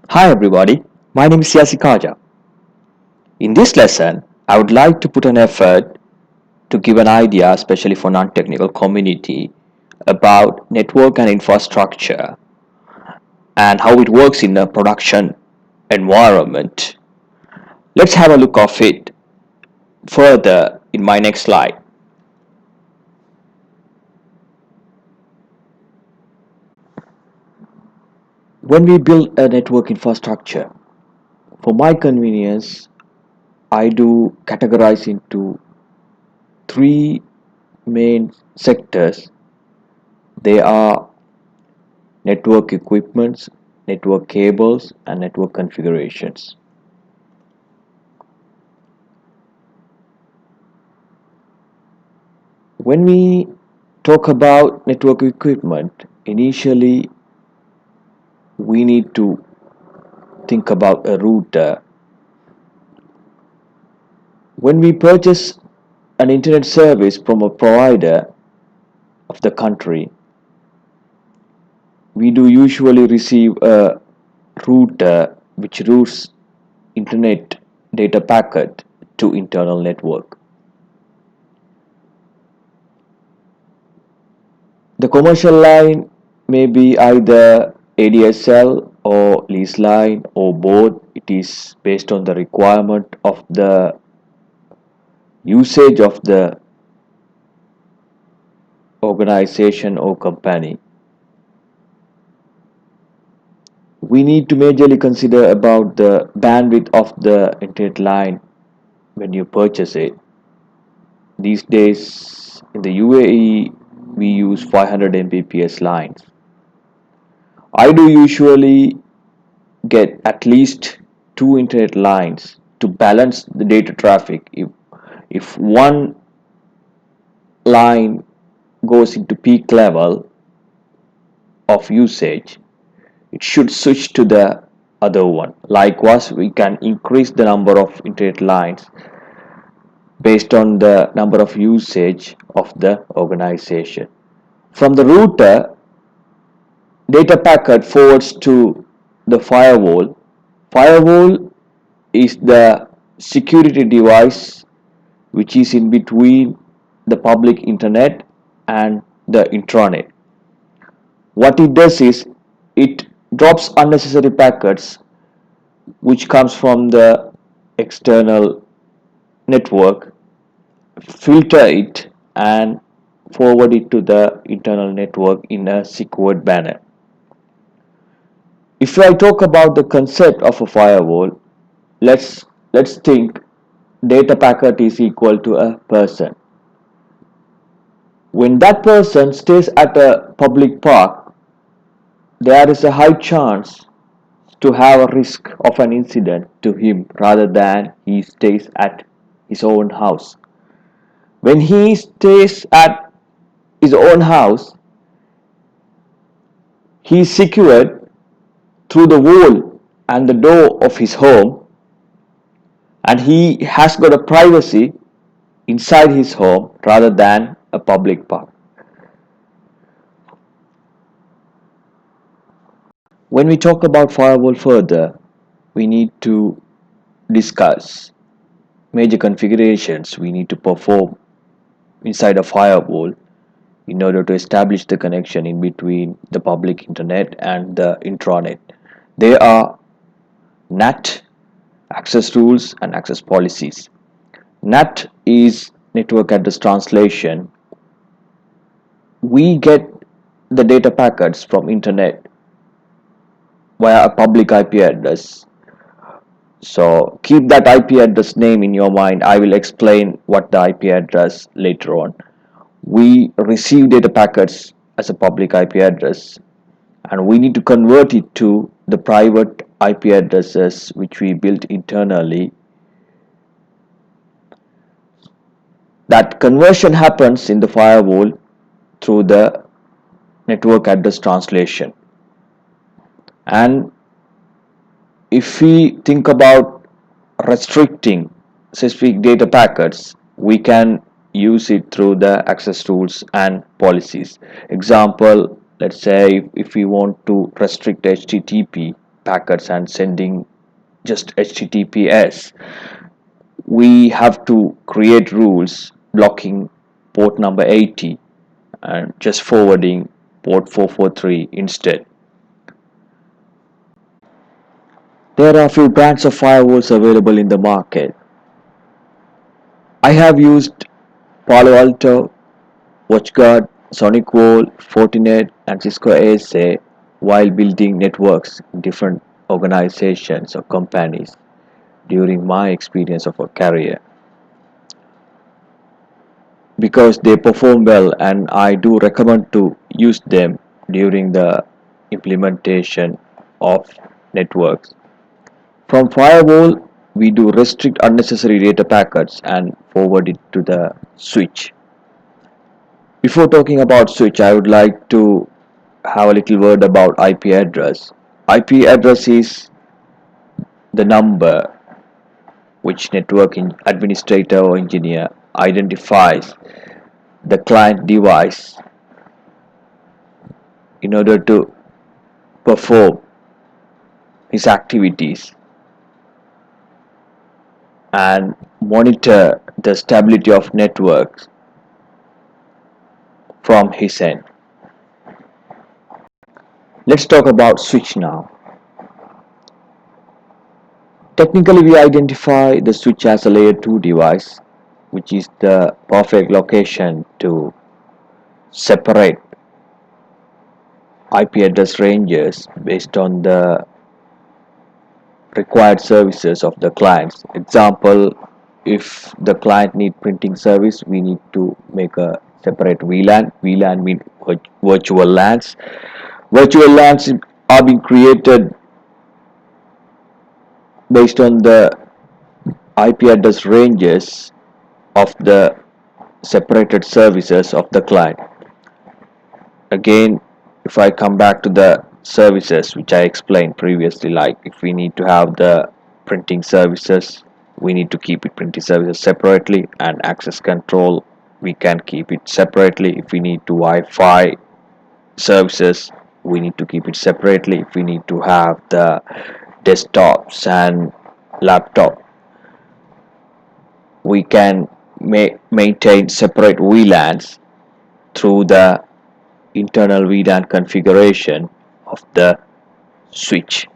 Hi everybody, my name is Yasikaja. In this lesson, I would like to put an effort to give an idea, especially for non-technical community, about network and infrastructure and how it works in a production environment. Let's have a look of it further in my next slide. When we build a network infrastructure, for my convenience, I do categorize into three main sectors. They are network equipments, network cables, and network configurations. When we talk about network equipment, initially we need to think about a router. When we purchase an internet service from a provider of the country, we do usually receive a router which routes internet data packet to internal network. The commercial line may be either ADSL or lease line or both. It is based on the requirement of the usage of the organization or company. We need to majorly consider about the bandwidth of the internet line when you purchase it. These days in the UAE we use 500 Mbps lines. I do usually get at least two internet lines to balance the data traffic. If one line goes into peak level of usage, it should switch to the other one. Likewise, we can increase the number of internet lines based on the number of usage of the organization. From the router, data packet forwards to the firewall. Firewall is the security device which is in between the public internet and the intranet. What it does is it drops unnecessary packets which comes from the external network, filter it and forward it to the internal network in a secured manner. If I talk about the concept of a firewall, let's think data packet is equal to a person. When that person stays at a public park, there is a high chance to have a risk of an incident to him rather than he stays at his own house. When he stays at his own house, he is secured through the wall and the door of his home, and he has got a privacy inside his home rather than a public park. When we talk about firewall further, we need to discuss major configurations we need to perform inside a firewall in order to establish the connection in between the public internet and the intranet. They are NAT, access rules, and access policies. NAT is network address translation. We get the data packets from internet via a public IP address. So keep that IP address name in your mind. I will explain what the IP address later on. We receive data packets as a public IP address and we need to convert it to the private IP addresses which we built internally. That conversion happens in the firewall through the network address translation. And if we think about restricting specific data packets, we can use it through the access rules and policies. Example, let's say if we want to restrict HTTP packets and sending just HTTPS. We have to create rules blocking port number 80 and just forwarding port 443 instead. There are a few brands of firewalls available in the market. I have used Palo Alto, WatchGuard, SonicWall, Fortinet, and Cisco ASA while building networks in different organizations or companies during my experience of a career, because they perform well, and I do recommend to use them during the implementation of networks. From firewall, we do restrict unnecessary data packets and forward it to the switch. Before talking about switch, I would like to have a little word about IP address. IP address is the number which network administrator or engineer identifies the client device in order to perform his activities and monitor the stability of networks from his end. Let's talk about switch now. Technically, we identify the switch as a layer 2 device, which is the perfect location to separate IP address ranges based on the required services of the clients. Example, if the client need printing service, we need to make a separate VLAN. VLAN means virtual LANs. Virtual LANs are being created based on the IP address ranges of the separated services of the client. Again, if I come back to the services which I explained previously, like if we need to have the printing services, we need to keep it printing services separately, and access control we can keep it separately. If we need to Wi-Fi services, we need to keep it separately. If we need to have the desktops and laptop, we can maintain separate VLANs through the internal VLAN configuration of the switch.